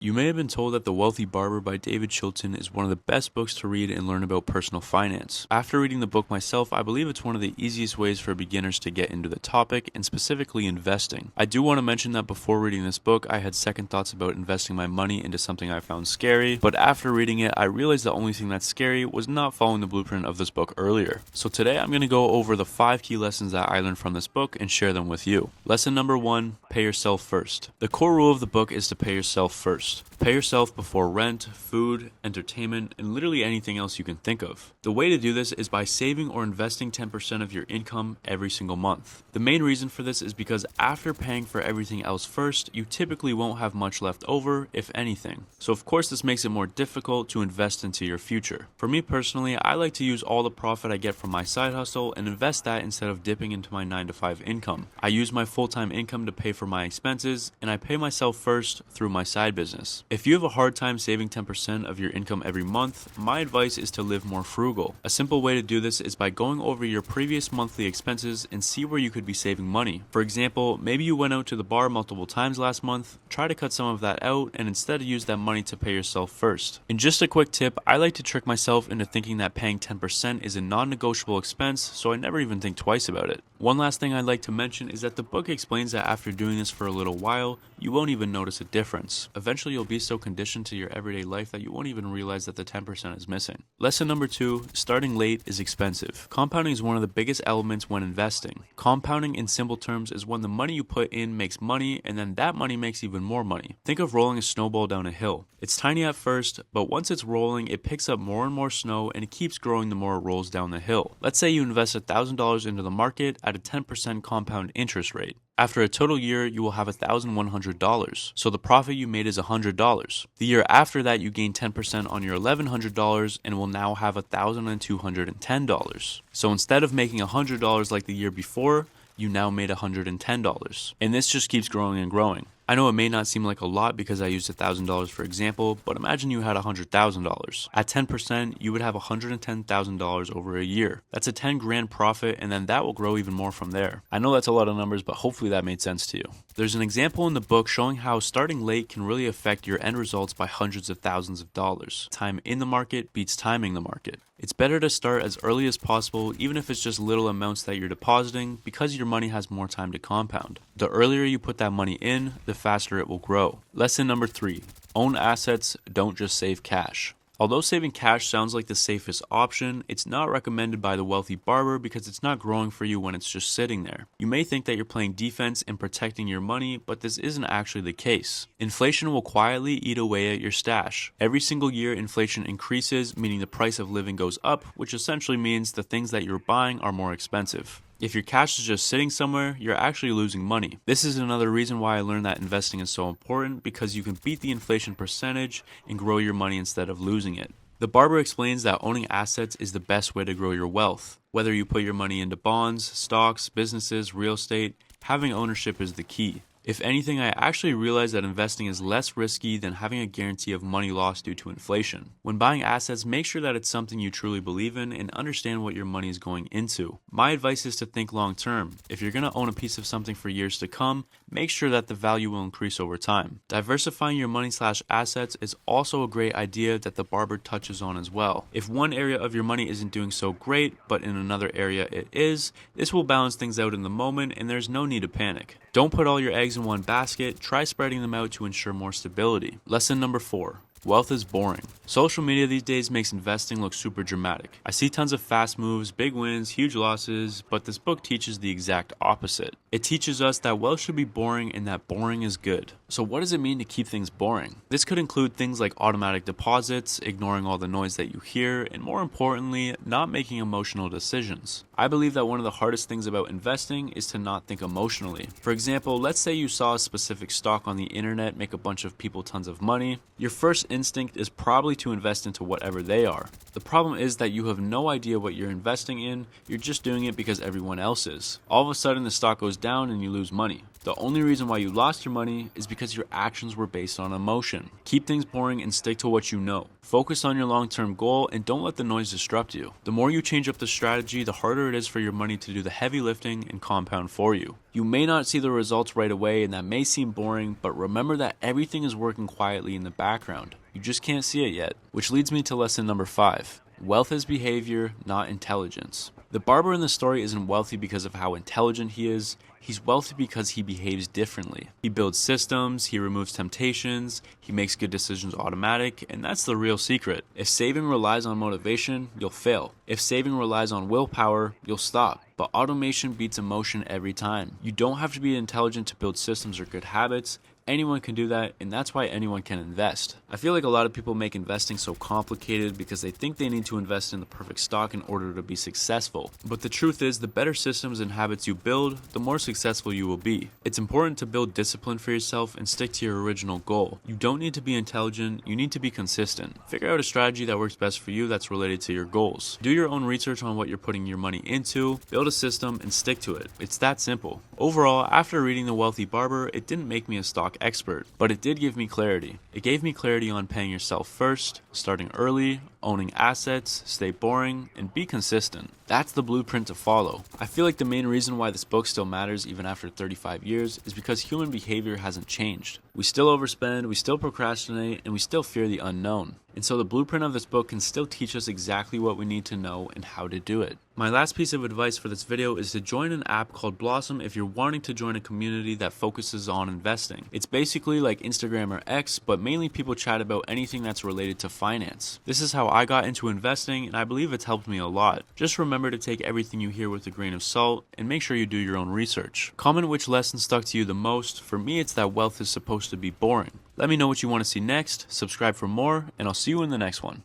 You may have been told that The Wealthy Barber by David Chilton is one of the best books to read and learn about personal finance. After reading the book myself, I believe it's one of the easiest ways for beginners to get into the topic, and specifically investing. I do want to mention that before reading this book, I had second thoughts about investing my money into something I found scary, but after reading it, I realized the only thing that's scary was not following the blueprint of this book earlier. So today I'm going to go over the 5 key lessons that I learned from this book and share them with you. Lesson number 1, pay yourself first. The core rule of the book is to pay yourself first. Pay yourself before rent, food, entertainment, and literally anything else you can think of. The way to do this is by saving or investing 10% of your income every single month. The main reason for this is because after paying for everything else first, you typically won't have much left over, if anything. So of course this makes it more difficult to invest into your future. For me personally, I like to use all the profit I get from my side hustle and invest that instead of dipping into my 9-to-5 income. I use my full-time income to pay for my expenses, and I pay myself first through my side business. If you have a hard time saving 10% of your income every month, my advice is to live more frugal. A simple way to do this is by going over your previous monthly expenses and see where you could be saving money. For example, maybe you went out to the bar multiple times last month, try to cut some of that out and instead use that money to pay yourself first. And just a quick tip, I like to trick myself into thinking that paying 10% is a non-negotiable expense, so I never even think twice about it. One last thing I'd like to mention is that the book explains that after doing this for a little while, you won't even notice a difference. Eventually you'll be so conditioned to your everyday life that you won't even realize that the 10% is missing. Lesson number 2, starting late is expensive. Compounding is one of the biggest elements when investing. Compounding in simple terms is when the money you put in makes money and then that money makes even more money. Think of rolling a snowball down a hill. It's tiny at first, but once it's rolling, it picks up more and more snow and it keeps growing the more it rolls down the hill. Let's say you invest $1,000 into the market at a 10% compound interest rate. After a total year, you will have $1,100. So the profit you made is $100. The year after that, you gain 10% on your $1,100 and will now have $1,210. So instead of making $100 like the year before, you now made $110. And this just keeps growing and growing. I know it may not seem like a lot because I used $1,000 for example, but imagine you had $100,000. At 10%, you would have $110,000 over a year. That's a 10 grand profit, and then that will grow even more from there. I know that's a lot of numbers, but hopefully that made sense to you. There's an example in the book showing how starting late can really affect your end results by hundreds of thousands of dollars. Time in the market beats timing the market. It's better to start as early as possible, even if it's just little amounts that you're depositing, because your money has more time to compound. The earlier you put that money in, the faster it will grow. Lesson number 3, own assets, don't just save cash. Although saving cash sounds like the safest option, it's not recommended by the Wealthy Barber because it's not growing for you when it's just sitting there. You may think that you're playing defense and protecting your money, but this isn't actually the case. Inflation will quietly eat away at your stash. Every single year, inflation increases, meaning the price of living goes up, which essentially means the things that you're buying are more expensive. If your cash is just sitting somewhere, you're actually losing money. This is another reason why I learned that investing is so important, because you can beat the inflation percentage and grow your money instead of losing it. The Barber explains that owning assets is the best way to grow your wealth. Whether you put your money into bonds, stocks, businesses, real estate, having ownership is the key. If anything, I actually realized that investing is less risky than having a guarantee of money lost due to inflation. When buying assets, make sure that it's something you truly believe in and understand what your money is going into. My advice is to think long term. If you're going to own a piece of something for years to come, make sure that the value will increase over time. Diversifying your money/assets is also a great idea that the Barber touches on as well. If one area of your money isn't doing so great, but in another area it is, this will balance things out in the moment and there's no need to panic. Don't put all your eggs in one basket, try spreading them out to ensure more stability. Lesson number 4. Wealth is boring. Social media these days makes investing look super dramatic. I see tons of fast moves, big wins, huge losses, but this book teaches the exact opposite. It teaches us that wealth should be boring and that boring is good. So what does it mean to keep things boring? This could include things like automatic deposits, ignoring all the noise that you hear, and more importantly, not making emotional decisions. I believe that one of the hardest things about investing is to not think emotionally. For example, let's say you saw a specific stock on the internet make a bunch of people tons of money. Your first instinct is probably to invest into whatever they are. The problem is that you have no idea what you're investing in, you're just doing it because everyone else is. All of a sudden the stock goes down and you lose money. The only reason why you lost your money is because your actions were based on emotion. Keep things boring and stick to what you know. Focus on your long-term goal and don't let the noise disrupt you. The more you change up the strategy, the harder it is for your money to do the heavy lifting and compound for you. You may not see the results right away, and that may seem boring, but remember that everything is working quietly in the background. You just can't see it yet. Which leads me to lesson number 5. Wealth is behavior, not intelligence. The barber in the story isn't wealthy because of how intelligent he is. He's wealthy because he behaves differently. He builds systems, he removes temptations, he makes good decisions automatic, and that's the real secret. If saving relies on motivation, you'll fail. If saving relies on willpower, you'll stop. But automation beats emotion every time. You don't have to be intelligent to build systems or good habits. Anyone can do that, and that's why anyone can invest. I feel like a lot of people make investing so complicated because they think they need to invest in the perfect stock in order to be successful. But the truth is, the better systems and habits you build, the more successful you will be. It's important to build discipline for yourself and stick to your original goal. You don't need to be intelligent, you need to be consistent. Figure out a strategy that works best for you that's related to your goals. Do your own research on what you're putting your money into, build a system, and stick to it. It's that simple. Overall, after reading The Wealthy Barber, it didn't make me a stock expert, but it did give me clarity. It gave me clarity on paying yourself first, starting early, owning assets, stay boring, and be consistent. That's the blueprint to follow. I feel like the main reason why this book still matters even after 35 years is because human behavior hasn't changed. We still overspend, we still procrastinate, and we still fear the unknown. And so the blueprint of this book can still teach us exactly what we need to know and how to do it. My last piece of advice for this video is to join an app called Blossom if you're wanting to join a community that focuses on investing. It's basically like Instagram or X, but mainly people chat about anything that's related to finance. This is how I got into investing, and I believe it's helped me a lot. Just remember to take everything you hear with a grain of salt, and make sure you do your own research. Comment which lesson stuck to you the most. For me, it's that wealth is supposed to be boring. Let me know what you want to see next, subscribe for more, and I'll see you in the next one.